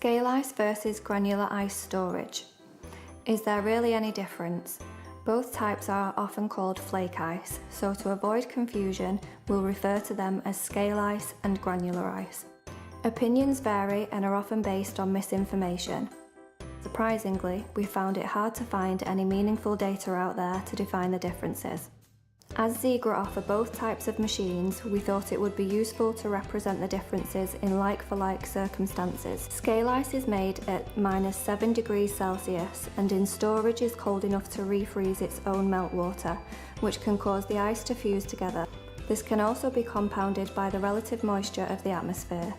Scale ice versus granular ice storage. Is there really any difference? Both types are often called flake ice, so to avoid confusion, we'll refer to them as scale ice and granular ice. Opinions vary and are often based on misinformation. Surprisingly, we found it hard to find any meaningful data out there to define the differences. As Zebra offer both types of machines, we thought it would be useful to represent the differences in like-for-like circumstances. Scale ice is made at -7 degrees Celsius and in storage is cold enough to refreeze its own meltwater, which can cause the ice to fuse together. This can also be compounded by the relative moisture of the atmosphere.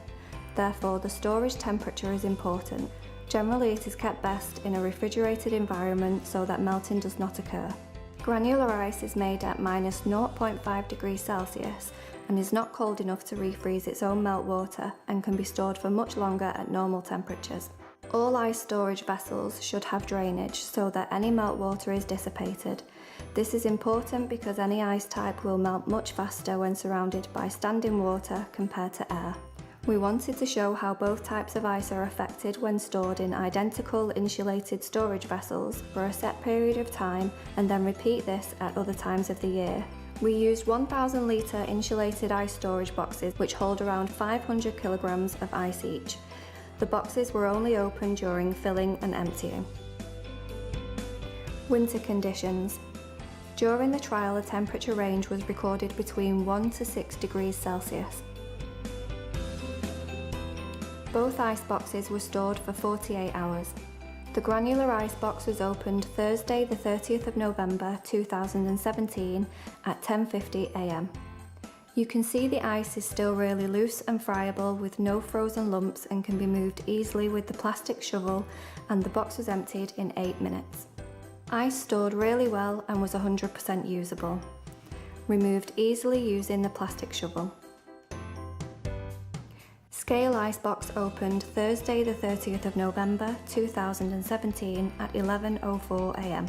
Therefore, the storage temperature is important. Generally, it is kept best in a refrigerated environment so that melting does not occur. Granular ice is made at -0.5 degrees Celsius and is not cold enough to refreeze its own meltwater and can be stored for much longer at normal temperatures. All ice storage vessels should have drainage so that any meltwater is dissipated. This is important because any ice type will melt much faster when surrounded by standing water compared to air. We wanted to show how both types of ice are affected when stored in identical insulated storage vessels for a set period of time and then repeat this at other times of the year. We used 1,000 litre insulated ice storage boxes which hold around 500 kilograms of ice each. The boxes were only opened during filling and emptying. Winter conditions. During the trial, the temperature range was recorded between 1 to 6 degrees Celsius. Both ice boxes were stored for 48 hours. The granular ice box was opened Thursday the 30th of November 2017 at 10:50 a.m. You can see the ice is still really loose and friable with no frozen lumps and can be moved easily with the plastic shovel, and the box was emptied in 8 minutes. Ice stored really well and was 100% usable. Removed easily using the plastic shovel. Scale ice box opened Thursday the 30th of November 2017 at 11:04 a.m.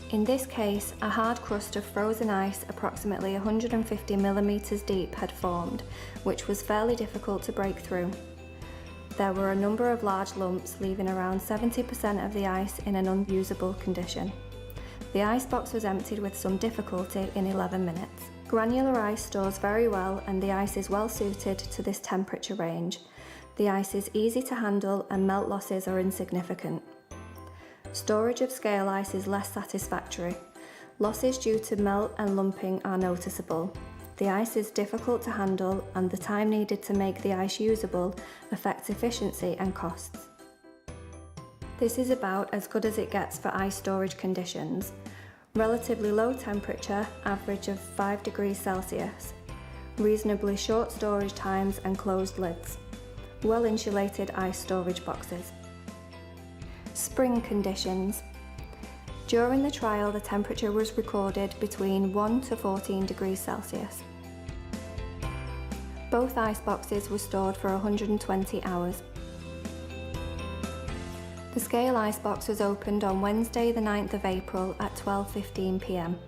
In this case, a hard crust of frozen ice approximately 150 millimeters deep had formed, which was fairly difficult to break through. There were a number of large lumps, leaving around 70% of the ice in an unusable condition. The ice box was emptied with some difficulty in 11 minutes. Granular ice stores very well and the ice is well suited to this temperature range. The ice is easy to handle and melt losses are insignificant. Storage of scale ice is less satisfactory. Losses due to melt and lumping are noticeable. The ice is difficult to handle and the time needed to make the ice usable affects efficiency and costs. This is about as good as it gets for ice storage conditions. Relatively low temperature, average of 5 degrees Celsius. Reasonably short storage times and closed lids. Well insulated ice storage boxes. Spring conditions. During the trial, the temperature was recorded between 1 to 14 degrees Celsius. Both ice boxes were stored for 120 hours. The scale ice box was opened on Wednesday the 9th of April at 12:15 p.m.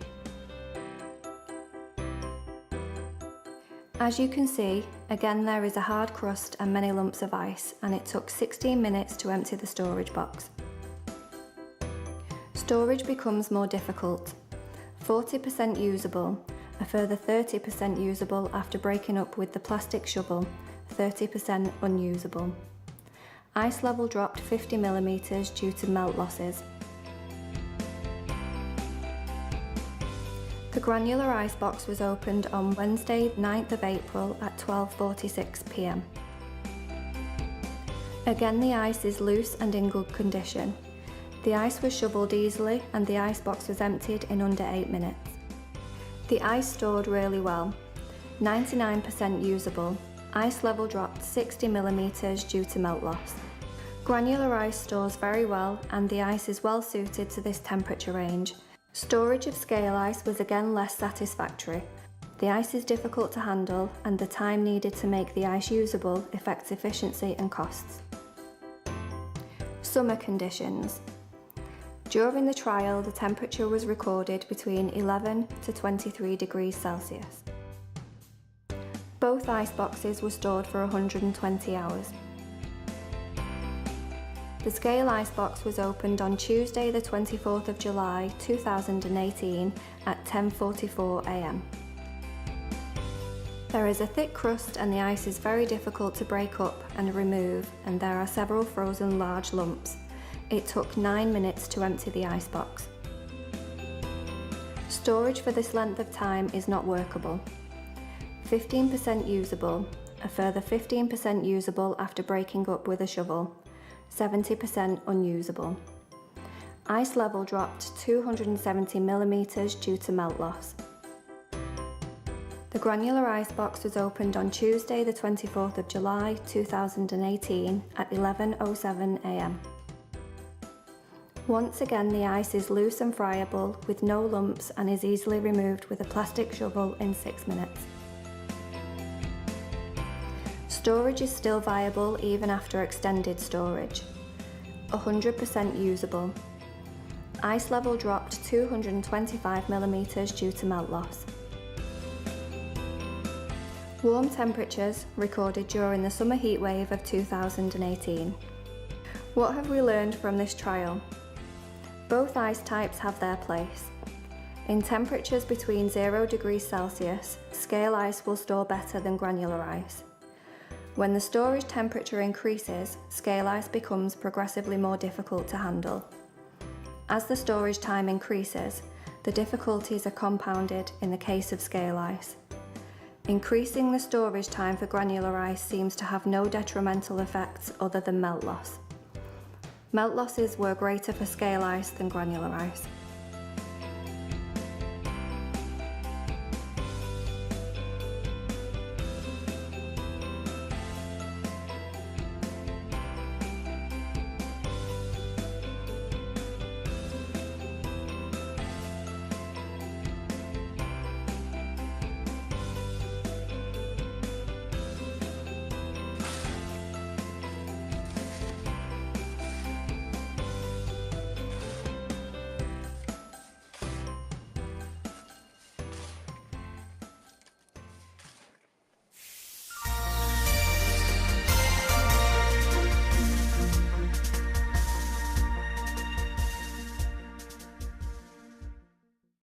As you can see, again there is a hard crust and many lumps of ice, and it took 16 minutes to empty the storage box. Storage becomes more difficult. 40% usable, a further 30% usable after breaking up with the plastic shovel, 30% unusable. Ice level dropped 50 millimeters due to melt losses. The granular ice box was opened on Wednesday 9th of April at 12:46 p.m. Again, the ice is loose and in good condition. The ice was shoveled easily and the ice box was emptied in under 8 minutes. The ice stored really well, 99% usable. Ice level dropped 60 millimeters due to melt loss. Granular ice stores very well and the ice is well suited to this temperature range. Storage of scale ice was again less satisfactory. The ice is difficult to handle and the time needed to make the ice usable affects efficiency and costs. Summer conditions. During the trial, the temperature was recorded between 11 to 23 degrees Celsius. Both ice boxes were stored for 120 hours. The scale icebox was opened on Tuesday the 24th of July 2018 at 10:44 am. There is a thick crust and the ice is very difficult to break up and remove, and there are several frozen large lumps. It took 9 minutes to empty the icebox. Storage for this length of time is not workable. 15% usable, a further 15% usable after breaking up with a shovel, 70% unusable. Ice level dropped 270 millimeters due to melt loss. The granular icebox was opened on Tuesday the 24th of July 2018 at 11:07 am. Once again, the ice is loose and friable with no lumps and is easily removed with a plastic shovel in 6 minutes. Storage is still viable even after extended storage. 100% usable. Ice level dropped 225 millimeters due to melt loss. Warm temperatures recorded during the summer heat wave of 2018. What have we learned from this trial? Both ice types have their place. In temperatures between 0 degrees Celsius, scale ice will store better than granular ice. When the storage temperature increases, scale ice becomes progressively more difficult to handle. As the storage time increases, the difficulties are compounded in the case of scale ice. Increasing the storage time for granular ice seems to have no detrimental effects other than melt loss. Melt losses were greater for scale ice than granular ice.